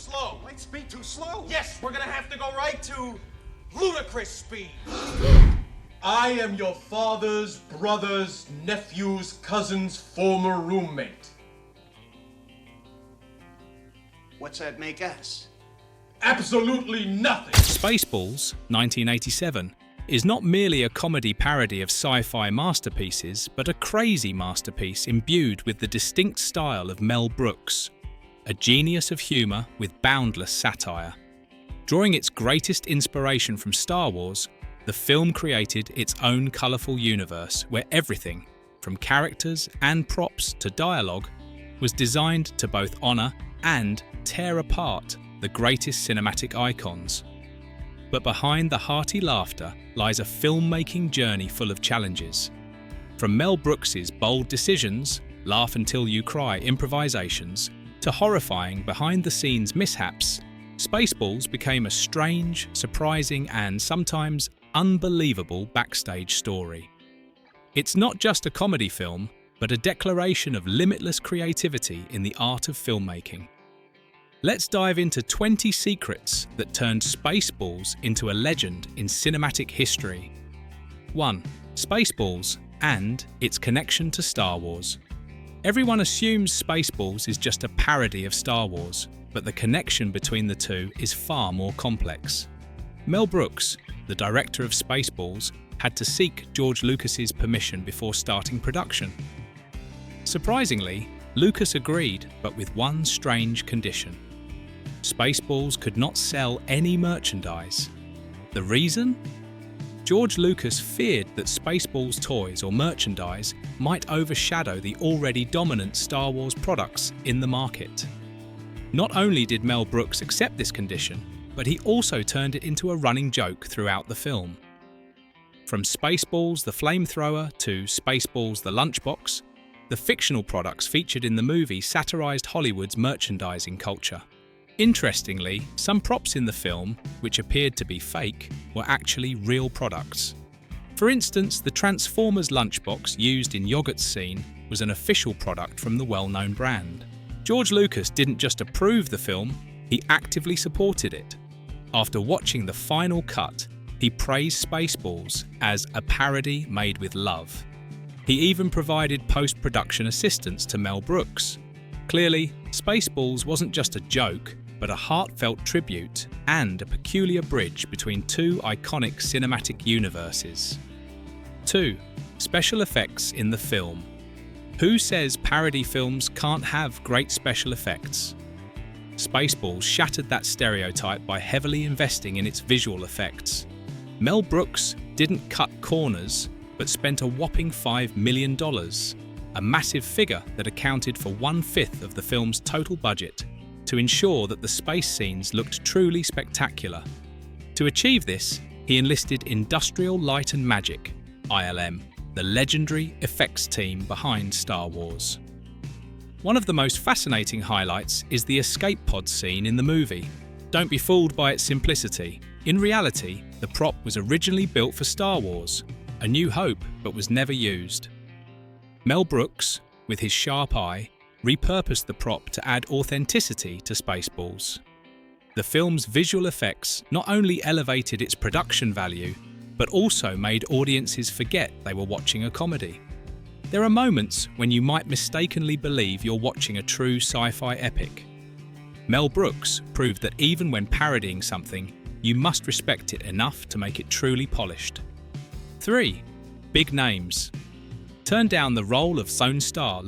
slow. Light speed too slow? Yes, we're gonna have to go right to ludicrous speed. I am your father's brother's nephew's cousin's former roommate. What's that make us? Absolutely nothing. Spaceballs, 1987, is not merely a comedy parody of sci-fi masterpieces, but a crazy masterpiece imbued with the distinct style of Mel Brooks, a genius of humour with boundless satire. Drawing its greatest inspiration from Star Wars, the film created its own colourful universe where everything, from characters and props to dialogue, was designed to both honour and tear apart the greatest cinematic icons. But behind the hearty laughter lies a filmmaking journey full of challenges. From Mel Brooks's bold decisions, laugh until you cry improvisations, to horrifying behind-the-scenes mishaps, Spaceballs became a strange, surprising and sometimes unbelievable backstage story. It's not just a comedy film, but a declaration of limitless creativity in the art of filmmaking. Let's dive into 20 secrets that turned Spaceballs into a legend in cinematic history. 1. Spaceballs and its connection to Star Wars. Everyone assumes Spaceballs is just a parody of Star Wars, but the connection between the two is far more complex. Mel Brooks, the director of Spaceballs, had to seek George Lucas's permission before starting production. Surprisingly, Lucas agreed, but with one strange condition. Spaceballs could not sell any merchandise. The reason? George Lucas feared that Spaceballs toys or merchandise might overshadow the already dominant Star Wars products in the market. Not only did Mel Brooks accept this condition, but he also turned it into a running joke throughout the film. From Spaceballs the flamethrower to Spaceballs the lunchbox, the fictional products featured in the movie satirized Hollywood's merchandising culture. Interestingly, some props in the film, which appeared to be fake, were actually real products. For instance, the Transformers lunchbox used in Yogurt's scene was an official product from the well-known brand. George Lucas didn't just approve the film, he actively supported it. After watching the final cut, he praised Spaceballs as a parody made with love. He even provided post-production assistance to Mel Brooks. Clearly, Spaceballs wasn't just a joke, but a heartfelt tribute and a peculiar bridge between two iconic cinematic universes. 2. Special effects in the film. Who says parody films can't have great special effects? Spaceballs shattered that stereotype by heavily investing in its visual effects. Mel Brooks didn't cut corners, but spent a whopping $5 million, a massive figure that accounted for 1/5 of the film's total budget, to ensure that the space scenes looked truly spectacular. To achieve this, he enlisted Industrial Light and Magic, ILM, the legendary effects team behind Star Wars. One of the most fascinating highlights is the escape pod scene in the movie. Don't be fooled by its simplicity. In reality, the prop was originally built for Star Wars, A New Hope, but was never used. Mel Brooks, with his sharp eye, repurposed the prop to add authenticity to Spaceballs. The film's visual effects not only elevated its production value, but also made audiences forget they were watching a comedy. There are moments when you might mistakenly believe you're watching a true sci-fi epic. Mel Brooks proved that even when parodying something, you must respect it enough to make it truly polished. 3. Big names. Turned down the role of Lone Star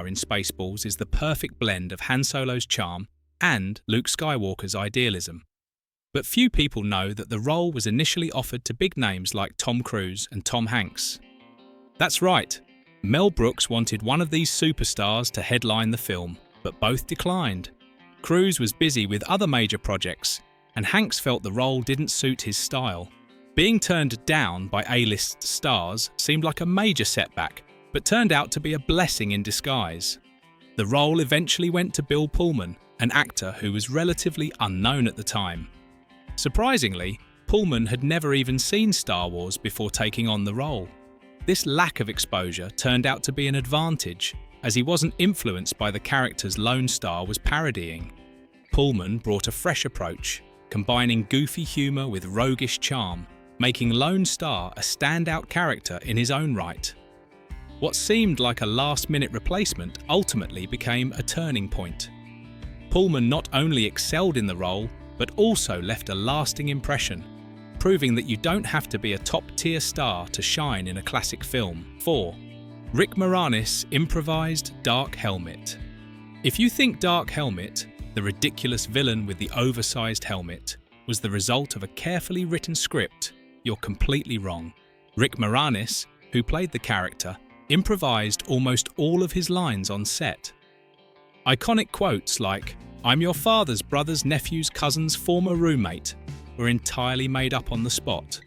in Spaceballs is the perfect blend of Han Solo's charm and Luke Skywalker's idealism. But few people know that the role was initially offered to big names like Tom Cruise and Tom Hanks. That's right, Mel Brooks wanted one of these superstars to headline the film, but both declined. Cruise was busy with other major projects, and Hanks felt the role didn't suit his style. Being turned down by A-list stars seemed like a major setback, but turned out to be a blessing in disguise. The role eventually went to Bill Pullman, an actor who was relatively unknown at the time. Surprisingly, Pullman had never even seen Star Wars before taking on the role. This lack of exposure turned out to be an advantage, as he wasn't influenced by the characters Lone Star was parodying. Pullman brought a fresh approach, combining goofy humour with roguish charm, making Lone Star a standout character in his own right. What seemed like a last-minute replacement ultimately became a turning point. Pullman not only excelled in the role, but also left a lasting impression, proving that you don't have to be a top-tier star to shine in a classic film. 4. Rick Moranis' improvised Dark Helmet. If you think Dark Helmet, the ridiculous villain with the oversized helmet, was the result of a carefully written script, you're completely wrong. Rick Moranis, who played the character, improvised almost all of his lines on set. Iconic quotes like, "I'm your father's brother's nephew's cousin's former roommate," were entirely made up on the spot.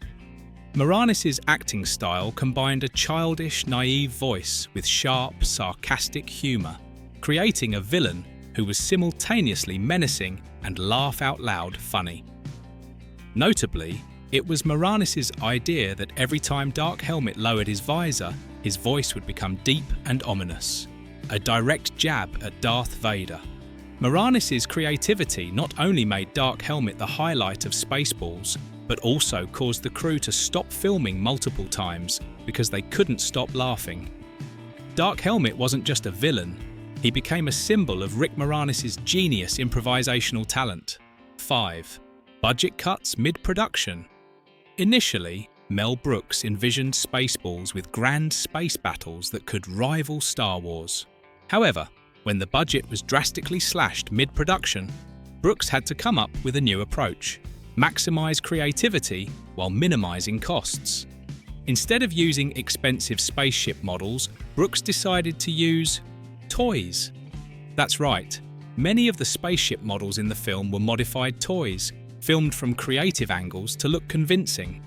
Moranis' acting style combined a childish, naive voice with sharp, sarcastic humour, creating a villain who was simultaneously menacing and laugh-out-loud funny. Notably, it was Moranis' idea that every time Dark Helmet lowered his visor, his voice would become deep and ominous, a direct jab at Darth Vader. Moranis' creativity not only made Dark Helmet the highlight of Spaceballs, but also caused the crew to stop filming multiple times because they couldn't stop laughing. Dark Helmet wasn't just a villain, he became a symbol of Rick Moranis' genius improvisational talent. 5. Budget cuts mid-production. Initially, Mel Brooks envisioned Spaceballs with grand space battles that could rival Star Wars. However, when the budget was drastically slashed mid-production, Brooks had to come up with a new approach: maximize creativity while minimizing costs. Instead of using expensive spaceship models, Brooks decided to use toys. That's right, many of the spaceship models in the film were modified toys, filmed from creative angles to look convincing.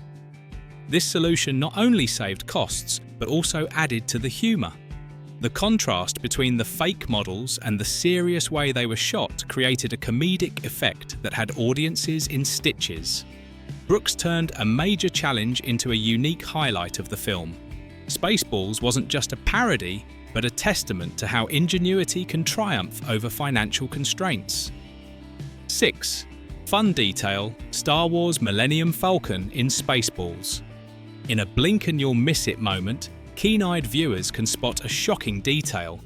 This solution not only saved costs, but also added to the humour. The contrast between the fake models and the serious way they were shot created a comedic effect that had audiences in stitches. Brooks turned a major challenge into a unique highlight of the film. Spaceballs wasn't just a parody, but a testament to how ingenuity can triumph over financial constraints. 6. Fun detail: Star Wars Millennium Falcon in Spaceballs. In a blink and you'll miss it moment, keen-eyed viewers can spot a shocking detail.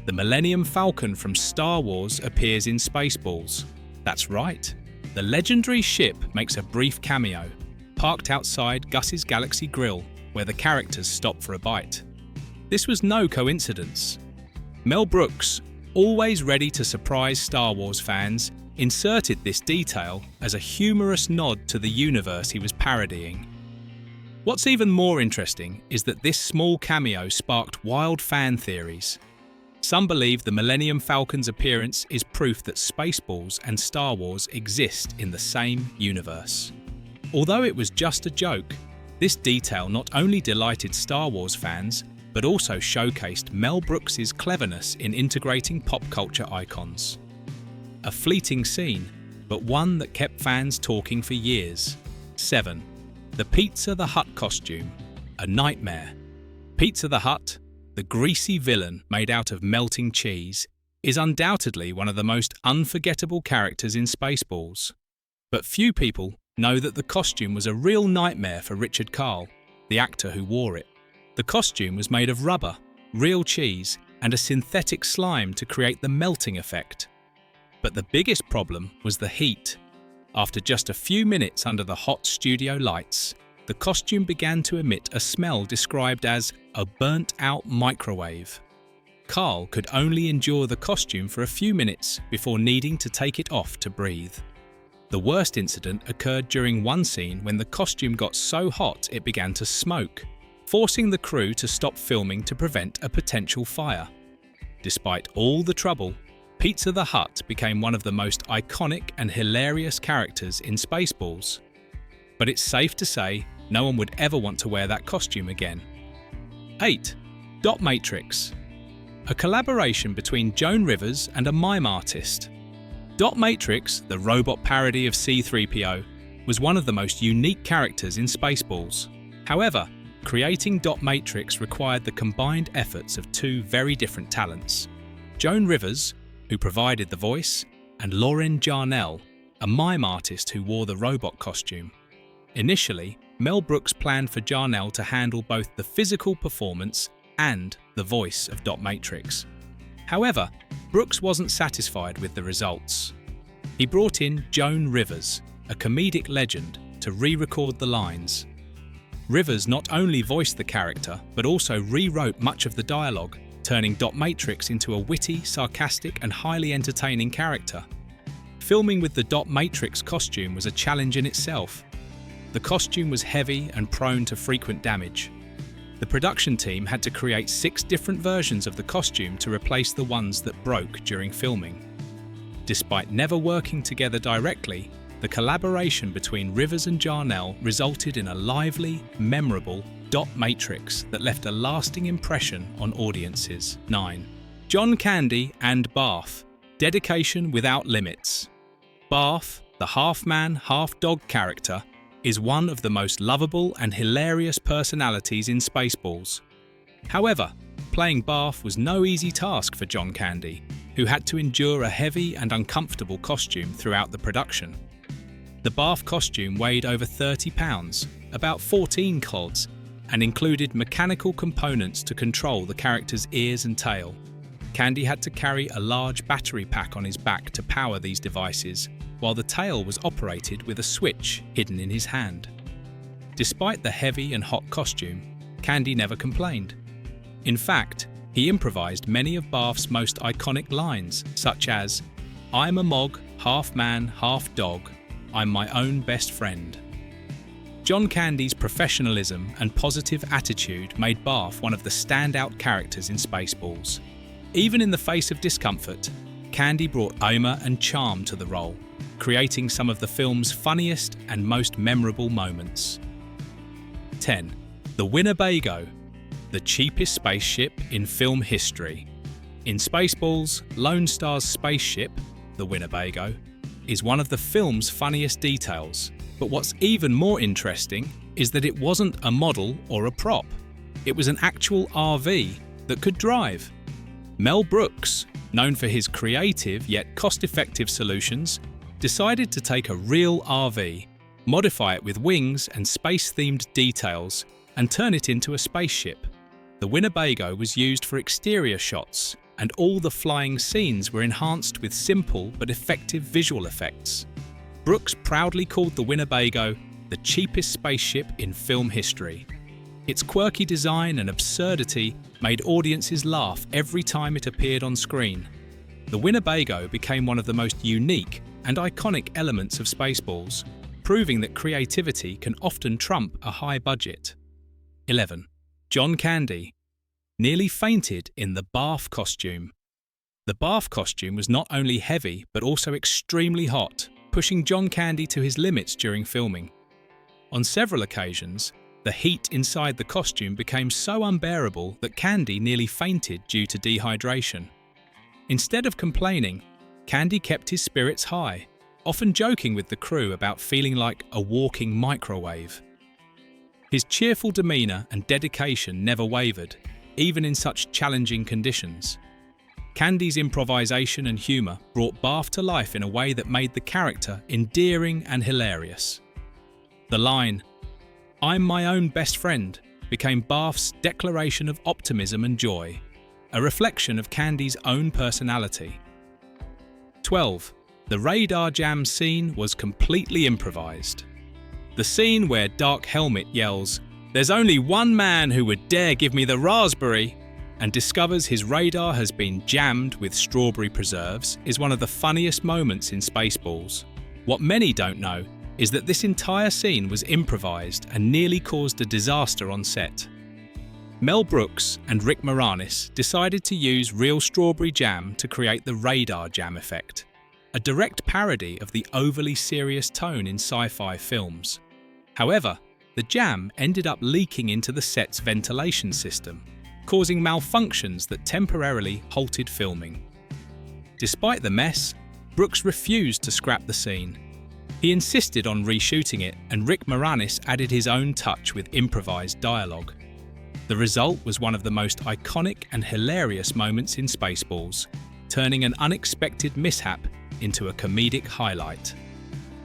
The Millennium Falcon from Star Wars appears in Spaceballs. That's right, the legendary ship makes a brief cameo, parked outside Gus's Galaxy Grill, where the characters stop for a bite. This was no coincidence. Mel Brooks, always ready to surprise Star Wars fans, inserted this detail as a humorous nod to the universe he was parodying. What's even more interesting is that this small cameo sparked wild fan theories. Some believe the Millennium Falcon's appearance is proof that Spaceballs and Star Wars exist in the same universe. Although it was just a joke, this detail not only delighted Star Wars fans, but also showcased Mel Brooks' cleverness in integrating pop culture icons. A fleeting scene, but one that kept fans talking for years. 7. The Pizza the Hut costume, a nightmare. Pizza the Hut, the greasy villain made out of melting cheese, is undoubtedly one of the most unforgettable characters in Spaceballs. But few people know that the costume was a real nightmare for Richard Carl, the actor who wore it. The costume was made of rubber, real cheese, and a synthetic slime to create the melting effect. But the biggest problem was the heat. After just a few minutes under the hot studio lights, the costume began to emit a smell described as a burnt-out microwave. Carl could only endure the costume for a few minutes before needing to take it off to breathe. The worst incident occurred during one scene when the costume got so hot it began to smoke, forcing the crew to stop filming to prevent a potential fire. Despite all the trouble, Pizza the Hut became one of the most iconic and hilarious characters in Spaceballs. But it's safe to say no one would ever want to wear that costume again. 8. Dot Matrix. A collaboration between Joan Rivers and a mime artist. Dot Matrix, the robot parody of C-3PO, was one of the most unique characters in Spaceballs. However, creating Dot Matrix required the combined efforts of two very different talents. Joan Rivers, who provided the voice, and Lauren Jarnell, a mime artist who wore the robot costume. Initially, Mel Brooks planned for Jarnell to handle both the physical performance and the voice of Dot Matrix. However, Brooks wasn't satisfied with the results. He brought in Joan Rivers, a comedic legend, to re-record the lines. Rivers not only voiced the character, but also rewrote much of the dialogue, turning Dot Matrix into a witty, sarcastic, and highly entertaining character. Filming with the Dot Matrix costume was a challenge in itself. The costume was heavy and prone to frequent damage. The production team had to create 6 different versions of the costume to replace the ones that broke during filming. Despite never working together directly, the collaboration between Rivers and Jarnell resulted in a lively, memorable Dot Matrix that left a lasting impression on audiences. 9. John Candy and Barf. Dedication without limits. Barf, the half-man, half-dog character, is one of the most lovable and hilarious personalities in Spaceballs. However, playing Barf was no easy task for John Candy, who had to endure a heavy and uncomfortable costume throughout the production. The Barf costume weighed over 30 pounds, about 14 clods, and included mechanical components to control the character's ears and tail. Candy had to carry a large battery pack on his back to power these devices, while the tail was operated with a switch hidden in his hand. Despite the heavy and hot costume, Candy never complained. In fact, he improvised many of Barf's most iconic lines, such as, "I'm a Mog, half man, half dog. I'm my own best friend." John Candy's professionalism and positive attitude made Barf one of the standout characters in Spaceballs. Even in the face of discomfort, Candy brought humour and charm to the role, creating some of the film's funniest and most memorable moments. 10. The Winnebago, the cheapest spaceship in film history. In Spaceballs, Lone Star's spaceship, the Winnebago, is one of the film's funniest details. But what's even more interesting is that it wasn't a model or a prop. It was an actual RV that could drive. Mel Brooks, known for his creative yet cost-effective solutions, decided to take a real RV, modify it with wings and space-themed details, and turn it into a spaceship. The Winnebago was used for exterior shots, and all the flying scenes were enhanced with simple but effective visual effects. Brooks proudly called the Winnebago the cheapest spaceship in film history. Its quirky design and absurdity made audiences laugh every time it appeared on screen. The Winnebago became one of the most unique and iconic elements of Spaceballs, proving that creativity can often trump a high budget. 11. John Candy nearly fainted in the Barf costume. The Barf costume was not only heavy but also extremely hot, pushing John Candy to his limits during filming. On several occasions, the heat inside the costume became so unbearable that Candy nearly fainted due to dehydration. Instead of complaining, Candy kept his spirits high, often joking with the crew about feeling like a walking microwave. His cheerful demeanour and dedication never wavered, even in such challenging conditions. Candy's improvisation and humour brought Barf to life in a way that made the character endearing and hilarious. The line, "I'm my own best friend," became Barf's declaration of optimism and joy, a reflection of Candy's own personality. 12. The radar jam scene was completely improvised. The scene where Dark Helmet yells, "There's only one man who would dare give me the raspberry," and discovers his radar has been jammed with strawberry preserves is one of the funniest moments in Spaceballs. What many don't know is that this entire scene was improvised and nearly caused a disaster on set. Mel Brooks and Rick Moranis decided to use real strawberry jam to create the radar jam effect, a direct parody of the overly serious tone in sci-fi films. However, the jam ended up leaking into the set's ventilation system, causing malfunctions that temporarily halted filming. Despite the mess, Brooks refused to scrap the scene. He insisted on reshooting it, and Rick Moranis added his own touch with improvised dialogue. The result was one of the most iconic and hilarious moments in Spaceballs, turning an unexpected mishap into a comedic highlight.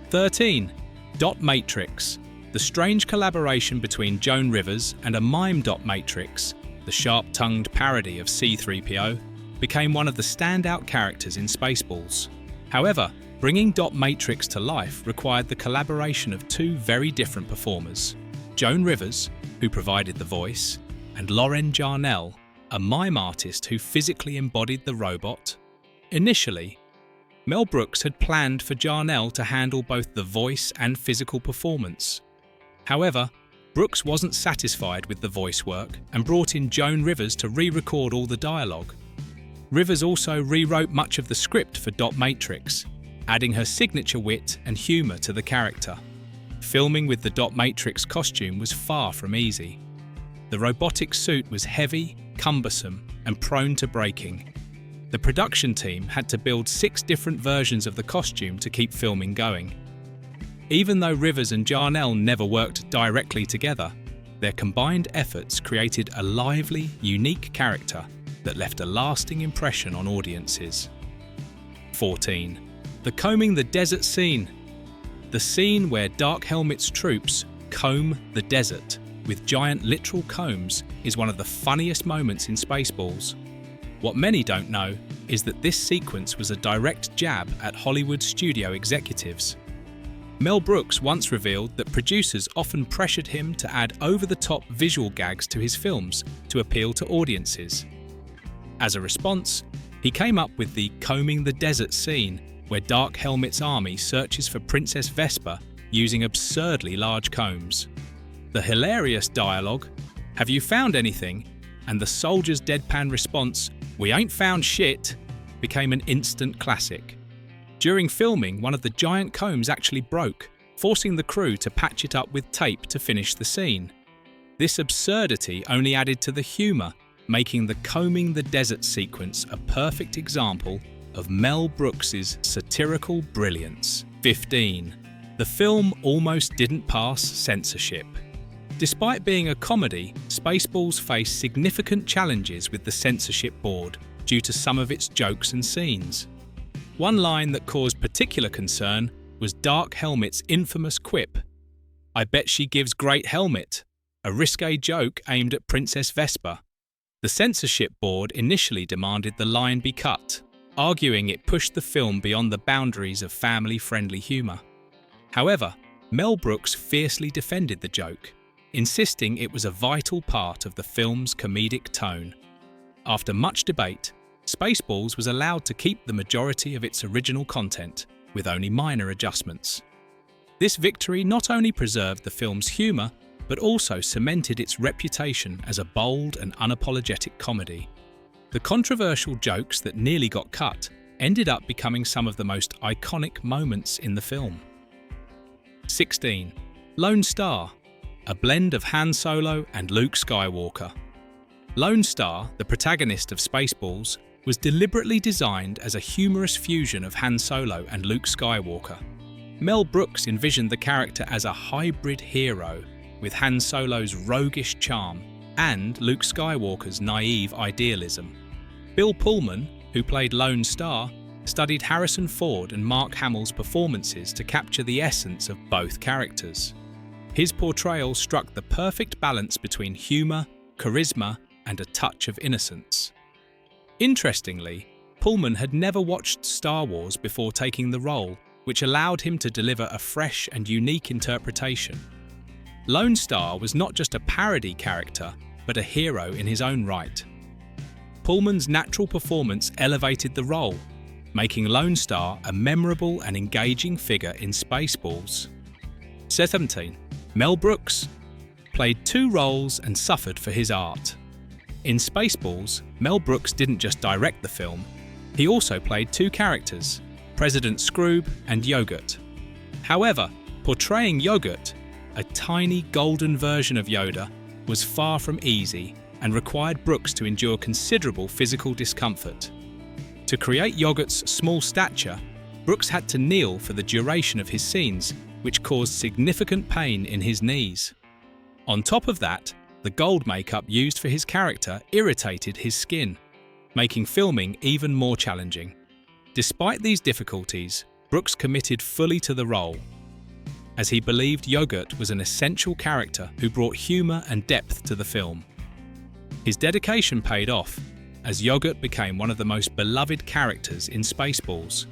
13. Dot Matrix. The strange collaboration between Joan Rivers and a mime dot matrix, the sharp-tongued parody of C-3PO, became one of the standout characters in Spaceballs. However, bringing dot matrix to life required the collaboration of two very different performers: Joan Rivers, who provided the voice, and Lauren Jarnell, a mime artist who physically embodied the robot. Initially, Mel Brooks had planned for Jarnell to handle both the voice and physical performance. However, Brooks wasn't satisfied with the voice work and brought in Joan Rivers to re-record all the dialogue. Rivers also rewrote much of the script for Dot Matrix, adding her signature wit and humour to the character. Filming with the Dot Matrix costume was far from easy. The robotic suit was heavy, cumbersome, and prone to breaking. The production team had to build 6 different versions of the costume to keep filming going. Even though Rivers and Jarnell never worked directly together, their combined efforts created a lively, unique character that left a lasting impression on audiences. 14. The Combing the Desert scene. The scene where Dark Helmet's troops comb the desert with giant literal combs is one of the funniest moments in Spaceballs. What many don't know is that this sequence was a direct jab at Hollywood studio executives. Mel Brooks once revealed that producers often pressured him to add over-the-top visual gags to his films to appeal to audiences. As a response, he came up with the Combing the Desert scene, where Dark Helmet's army searches for Princess Vespa using absurdly large combs. The hilarious dialogue, "Have you found anything?" and the soldier's deadpan response, "We ain't found shit," became an instant classic. During filming, one of the giant combs actually broke, forcing the crew to patch it up with tape to finish the scene. This absurdity only added to the humour, making the Combing the Desert sequence a perfect example of Mel Brooks's satirical brilliance. 15. The film almost didn't pass censorship. Despite being a comedy, Spaceballs faced significant challenges with the censorship board due to some of its jokes and scenes. One line that caused particular concern was Dark Helmet's infamous quip, "I bet she gives great helmet," a risque joke aimed at Princess Vespa. The censorship board initially demanded the line be cut, arguing it pushed the film beyond the boundaries of family-friendly humour. However, Mel Brooks fiercely defended the joke, insisting it was a vital part of the film's comedic tone. After much debate, Spaceballs was allowed to keep the majority of its original content, with only minor adjustments. This victory not only preserved the film's humour, but also cemented its reputation as a bold and unapologetic comedy. The controversial jokes that nearly got cut ended up becoming some of the most iconic moments in the film. 16. Lone Star, a blend of Han Solo and Luke Skywalker. Lone Star, the protagonist of Spaceballs, was deliberately designed as a humorous fusion of Han Solo and Luke Skywalker. Mel Brooks envisioned the character as a hybrid hero, with Han Solo's roguish charm and Luke Skywalker's naive idealism. Bill Pullman, who played Lone Star, studied Harrison Ford and Mark Hamill's performances to capture the essence of both characters. His portrayal struck the perfect balance between humour, charisma, and a touch of innocence. Interestingly, Pullman had never watched Star Wars before taking the role, which allowed him to deliver a fresh and unique interpretation. Lone Star was not just a parody character, but a hero in his own right. Pullman's natural performance elevated the role, making Lone Star a memorable and engaging figure in Spaceballs. 17. Mel Brooks played 2 roles and suffered for his art. In Spaceballs, Mel Brooks didn't just direct the film, he also played 2 characters, President Scroob and Yogurt. However, portraying Yogurt, a tiny golden version of Yoda, was far from easy and required Brooks to endure considerable physical discomfort. To create Yogurt's small stature, Brooks had to kneel for the duration of his scenes, which caused significant pain in his knees. On top of that, the gold makeup used for his character irritated his skin, making filming even more challenging. Despite these difficulties, Brooks committed fully to the role, as he believed Yogurt was an essential character who brought humour and depth to the film. His dedication paid off, as Yogurt became one of the most beloved characters in Spaceballs.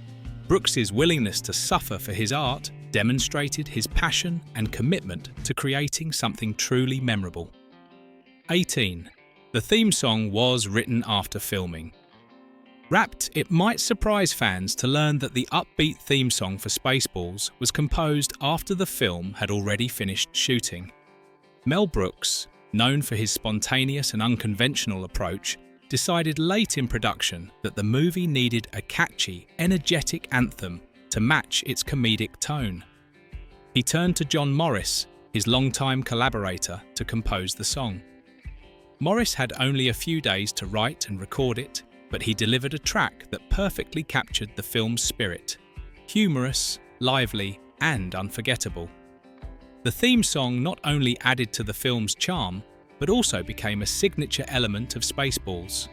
Brooks's willingness to suffer for his art demonstrated his passion and commitment to creating something truly memorable. 18. The theme song was written after filming. Wrapped, it might surprise fans to learn that the upbeat theme song for Spaceballs was composed after the film had already finished shooting. Mel Brooks, known for his spontaneous and unconventional approach, decided late in production that the movie needed a catchy, energetic anthem to match its comedic tone. He turned to John Morris, his longtime collaborator, to compose the song. Morris had only a few days to write and record it, but he delivered a track that perfectly captured the film's spirit: humorous, lively, and unforgettable. The theme song not only added to the film's charm, but also became a signature element of Spaceballs.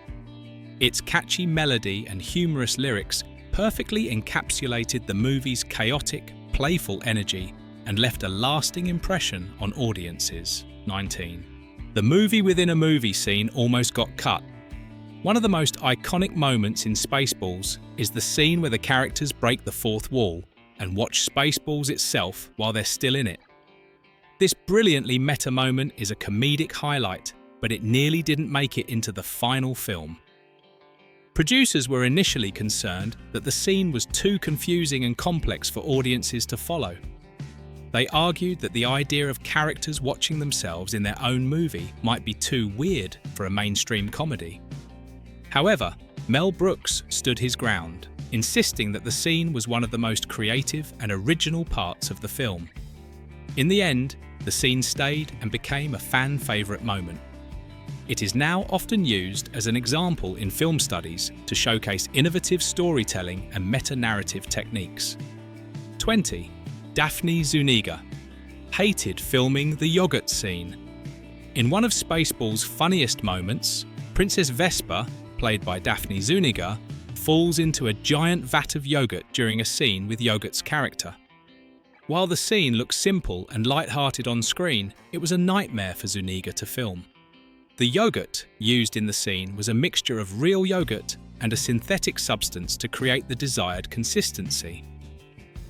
Its catchy melody and humorous lyrics perfectly encapsulated the movie's chaotic, playful energy and left a lasting impression on audiences. 19. The movie within a movie scene almost got cut. One of the most iconic moments in Spaceballs is the scene where the characters break the fourth wall and watch Spaceballs itself while they're still in it. This brilliantly meta moment is a comedic highlight, but it nearly didn't make it into the final film. Producers were initially concerned that the scene was too confusing and complex for audiences to follow. They argued that the idea of characters watching themselves in their own movie might be too weird for a mainstream comedy. However, Mel Brooks stood his ground, insisting that the scene was one of the most creative and original parts of the film. In the end, the scene stayed and became a fan favourite moment. It is now often used as an example in film studies to showcase innovative storytelling and meta-narrative techniques. 20. Daphne Zuniga hated filming the yogurt scene. In one of Spaceballs' funniest moments, Princess Vespa, played by Daphne Zuniga, falls into a giant vat of yogurt during a scene with Yogurt's character. While the scene looks simple and light-hearted on screen, it was a nightmare for Zuniga to film. The yogurt used in the scene was a mixture of real yogurt and a synthetic substance to create the desired consistency.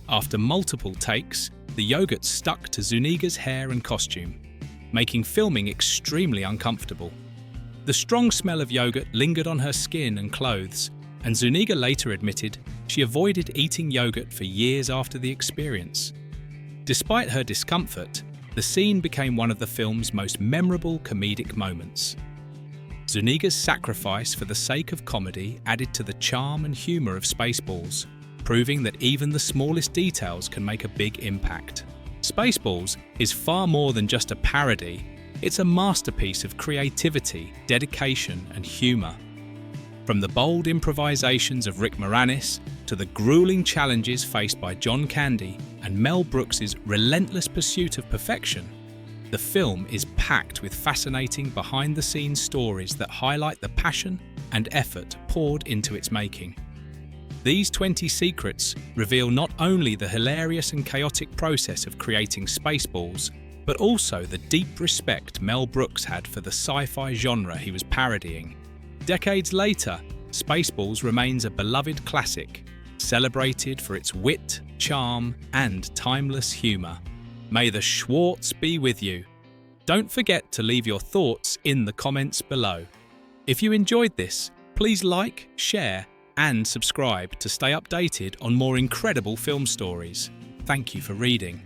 After multiple takes, the yogurt stuck to Zuniga's hair and costume, making filming extremely uncomfortable. The strong smell of yogurt lingered on her skin and clothes, and Zuniga later admitted she avoided eating yogurt for years after the experience. Despite her discomfort, the scene became one of the film's most memorable comedic moments. Zuniga's sacrifice for the sake of comedy added to the charm and humour of Spaceballs, proving that even the smallest details can make a big impact. Spaceballs is far more than just a parody. It's a masterpiece of creativity, dedication, and humour. From the bold improvisations of Rick Moranis to the grueling challenges faced by John Candy and Mel Brooks' relentless pursuit of perfection, the film is packed with fascinating behind-the-scenes stories that highlight the passion and effort poured into its making. These 20 secrets reveal not only the hilarious and chaotic process of creating Spaceballs, but also the deep respect Mel Brooks had for the sci-fi genre he was parodying. Decades later, Spaceballs remains a beloved classic, celebrated for its wit, charm, and timeless humour. May the Schwartz be with you. Don't forget to leave your thoughts in the comments below. If you enjoyed this, please like, share, and subscribe to stay updated on more incredible film stories. Thank you for reading.